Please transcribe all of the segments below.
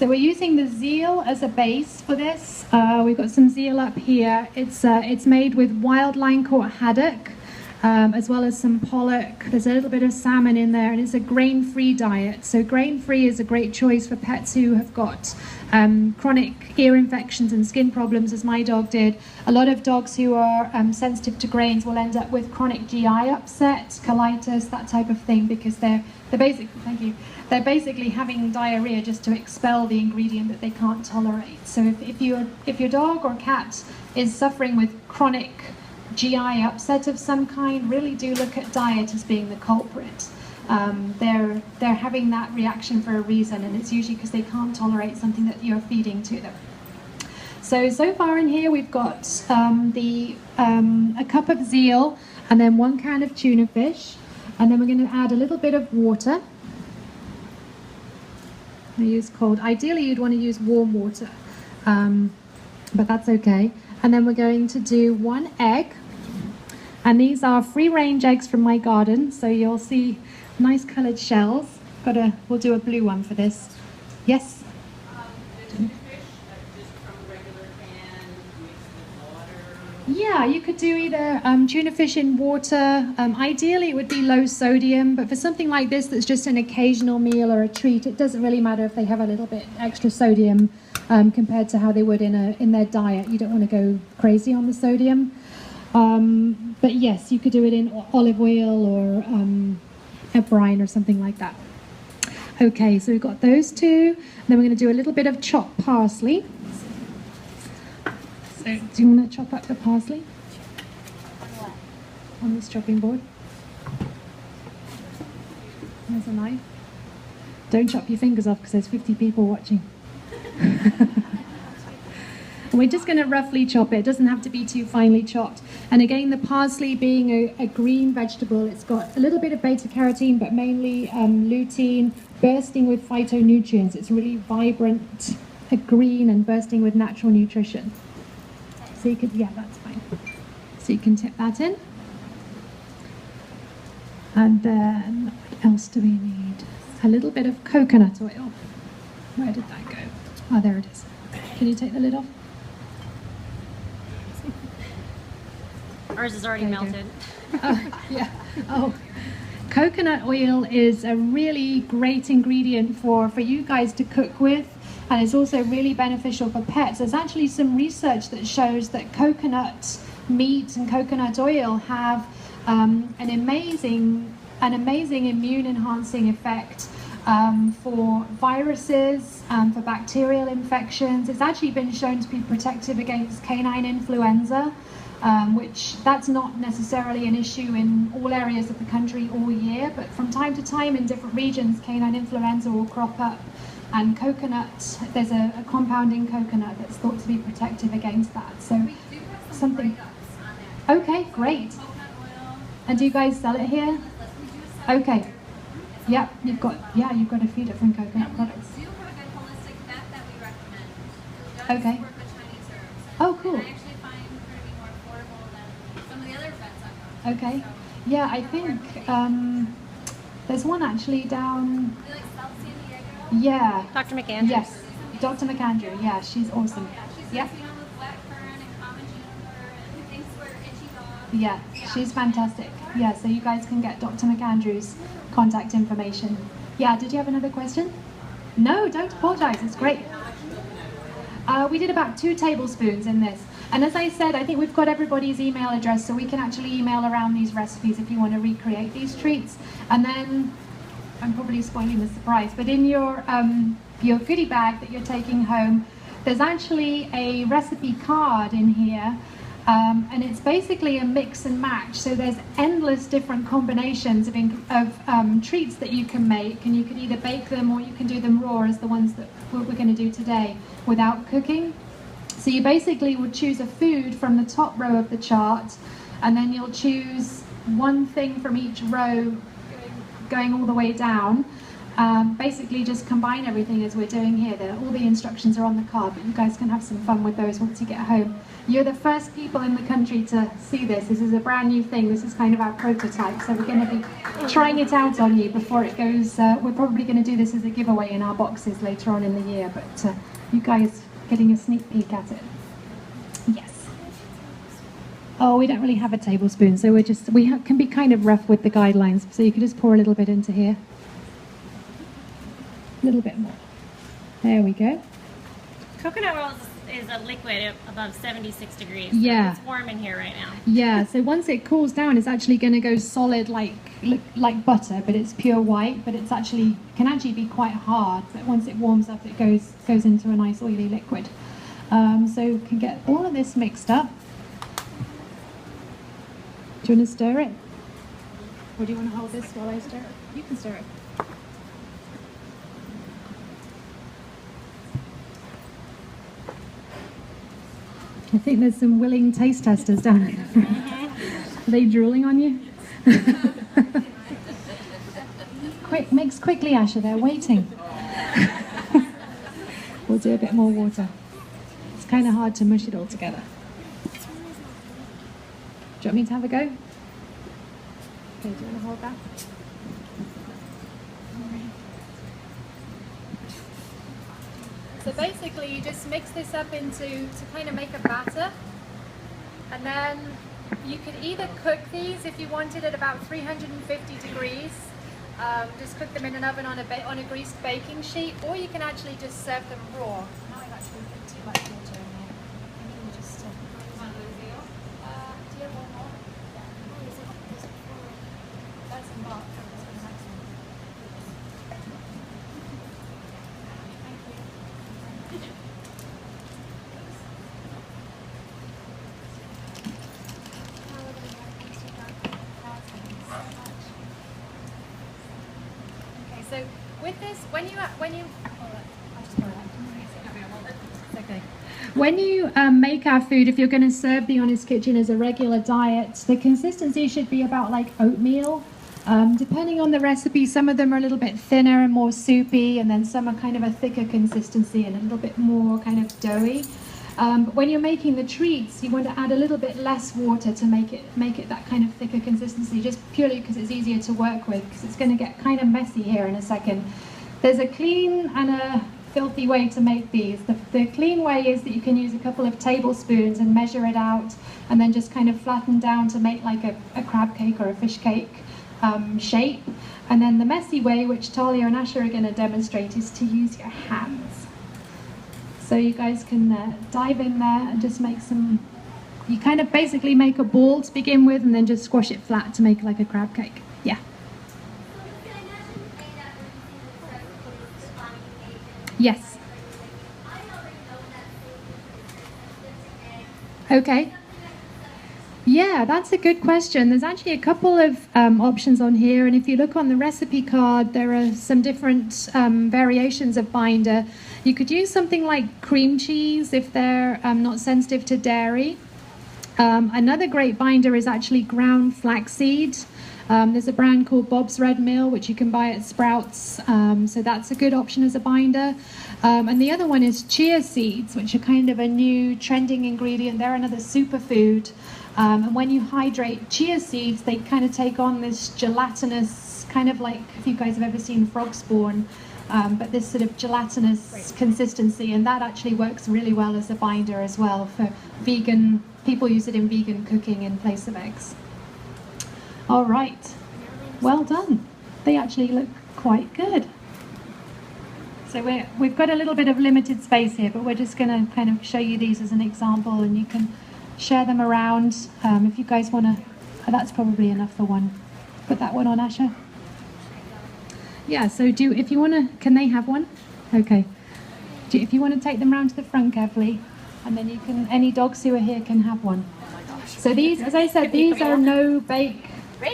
So we're using the Zeal as a base for this. We've got some Zeal up here. It's made with wild line caught haddock, as well as some pollock. There's a little bit of salmon in there, and it's a grain-free diet. So grain-free is a great choice for pets who have got chronic ear infections and skin problems, as my dog did. A lot of dogs who are sensitive to grains will end up with chronic GI upset, colitis, that type of thing, because they're basically having diarrhea just to expel the ingredient that they can't tolerate. So if your dog or cat is suffering with chronic GI upset of some kind, really do look at diet as being the culprit. They're having that reaction for a reason, and it's usually because they can't tolerate something that you're feeding to them. So far in here we've got a cup of Zeal, and then 1 can of tuna fish, and then we're going to add a little bit of water. I use cold. Ideally you'd want to use warm water, but that's okay. And then we're going to do 1 egg, and these are free-range eggs from my garden, so you'll see nice coloured shells. We'll do a blue one for this. Yes? The tuna fish, just from a regular can, mixed with water? Yeah, you could do either tuna fish in water. Ideally it would be low sodium, but for something like this that's just an occasional meal or a treat, it doesn't really matter if they have a little bit extra sodium compared to how they would in their diet. You don't want to go crazy on the sodium. But yes, you could do it in olive oil or a brine or something like that. Okay, so we've got those two. Then we're going to do a little bit of chopped parsley. So do you want to chop up the parsley? On this chopping board. There's a knife. Don't chop your fingers off because there's 50 people watching. And we're just going to roughly chop it. It doesn't have to be too finely chopped. And again, the parsley being a green vegetable, it's got a little bit of beta-carotene, but mainly lutein, bursting with phytonutrients. It's really vibrant, green, and bursting with natural nutrition. So you could, yeah, that's fine. So you can tip that in. And then, what else do we need? A little bit of coconut oil. Where did that go? Oh, there it is. Can you take the lid off? Ours is already melted. Yeah. Oh, coconut oil is a really great ingredient for you guys to cook with, and it's also really beneficial for pets. There's actually some research that shows that coconut meat and coconut oil have an amazing immune enhancing effect for viruses, for bacterial infections. It's actually been shown to be protective against canine influenza, which that's not necessarily an issue in all areas of the country all year, but from time to time in different regions canine influenza will crop up, and coconut, there's a compound in coconut that's thought to be protective against that. So We do have some something. write-ups on there. Okay, great. Coconut oil. And do you guys sell it here? We do a separate Okay. here. Yep, you've got a few different coconut And products. we do have a good holistic vet that we recommend. Who does Okay. work with Chinese herbs. Oh, cool. And I actually find her to be more affordable than some of the other vets I've gone to. Okay. So, Yeah, I think there's one actually down. we like South San Diego. Yeah. Dr. McAndrews. Yes. Dr. McAndrew. Yeah, she's awesome. Yeah, she's Yep. you know, with black currant and common juniper and things for itchy dogs. Yeah, she's fantastic. Yeah, so you guys can get Dr. McAndrew's contact information. Yeah, did you have another question? No, don't apologize. It's great. We did about 2 tablespoons in this. And as I said, I think we've got everybody's email address, so we can actually email around these recipes if you want to recreate these treats. And then, I'm probably spoiling the surprise, but in your goodie bag that you're taking home, there's actually a recipe card in here, and it's basically a mix and match. So there's endless different combinations of treats that you can make, and you can either bake them or you can do them raw, as the ones that we're going to do today, without cooking. So you basically would choose a food from the top row of the chart, and then you'll choose one thing from each row going all the way down, Basically just combine everything as we're doing here. All the instructions are on the card, but you guys can have some fun with those once you get home. You're the first people in the country to see this. This is a brand new thing. This is kind of our prototype, so we're going to be trying it out on you before it goes. We're probably going to do this as a giveaway in our boxes later on in the year, but you guys getting a sneak peek at it. Yes. Oh, we don't really have a tablespoon, so can be kind of rough with the guidelines, so you can just pour a little bit into here. A little bit more. There we go. Coconut oil is a liquid above 76 degrees. So Yeah. it's warm in here right now. Yeah, so once it cools down, it's actually going to go solid like butter, but it's pure white, but it's can actually be quite hard. But once it warms up, it goes into a nice oily liquid. So you can get all of this mixed up. Do you want to stir it? Or do you want to hold this while I stir it? You can stir it. I think there's some willing taste testers down there. Are they drooling on you? Quick, mix quickly, Asher, they're waiting. We'll do a bit more water. It's kind of hard to mush it all together. Do you want me to have a go? Okay, do you want to hold that? So basically you just mix this up to kind of make a batter, and then you could either cook these if you wanted at about 350 degrees, just cook them in an oven on a greased baking sheet, or you can actually just serve them raw. Now I've actually put too much water in there. I need just do you have one more? That's a mark. So with this, when you make our food, if you're going to serve the Honest Kitchen as a regular diet, the consistency should be about like oatmeal. Depending on the recipe, some of them are a little bit thinner and more soupy, and then some are kind of a thicker consistency and a little bit more kind of doughy. But when you're making the treats, you want to add a little bit less water to make it that kind of thicker consistency, just purely because it's easier to work with, because it's going to get kind of messy here in a second. There's a clean and a filthy way to make these. The clean way is that you can use a couple of tablespoons and measure it out, and then just kind of flatten down to make like a crab cake or a fish cake shape. And then the messy way, which Talia and Asher are going to demonstrate, is to use your hands. So you guys can dive in there and just make you kind of basically make a ball to begin with, and then just squash it flat to make like a crab cake. Yeah. Yes. Okay. Yeah, that's a good question. There's actually a couple of options on here, and if you look on the recipe card, there are some different variations of binder. You could use something like cream cheese if they're not sensitive to dairy. Another great binder is actually ground flaxseed. There's a brand called Bob's Red Mill, which you can buy at Sprouts, so that's a good option as a binder. And the other one is chia seeds, which are kind of a new trending ingredient. They're another superfood. And when you hydrate chia seeds, they kind of take on this gelatinous, kind of like, if you guys have ever seen frog spawn, but this sort of gelatinous consistency, and that actually works really well as a binder as well for vegan. People use it in vegan cooking in place of eggs. All right, well done. They actually look quite good. So we've got a little bit of limited space here, but we're just going to kind of show you these as an example, and you can share them around if you guys want to. That's probably enough for one. Put that one on, Asher. Yeah, so if you want to, can they have one? Okay. If you want to take them round to the front carefully, and then you can, any dogs who are here can have one. So these, as I said, these are no bake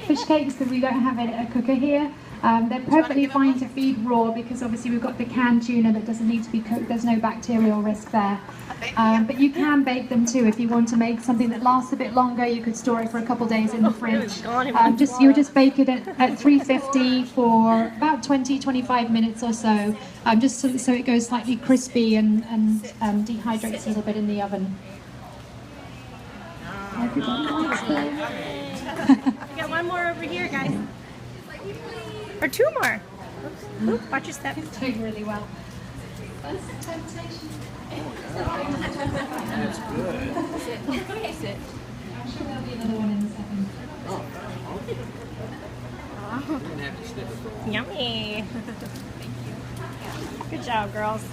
fish cakes because we don't have a cooker here. They're perfectly fine to feed raw because obviously we've got the canned tuna that doesn't need to be cooked. There's no bacterial risk there. But you can bake them too if you want to make something that lasts a bit longer. You could store it for a couple days in the fridge. You would just bake it at 350 for about 20-25 minutes or so, just so it goes slightly crispy and dehydrates a little bit in the oven. Everybody likes them. We got one more over here, guys. Or two more. Oops, watch your step. It's doing really well. That's a temptation. That's good. Sit. I'm sure there'll be another one in a second. You can have to stick with it. Yummy. Good job, girls.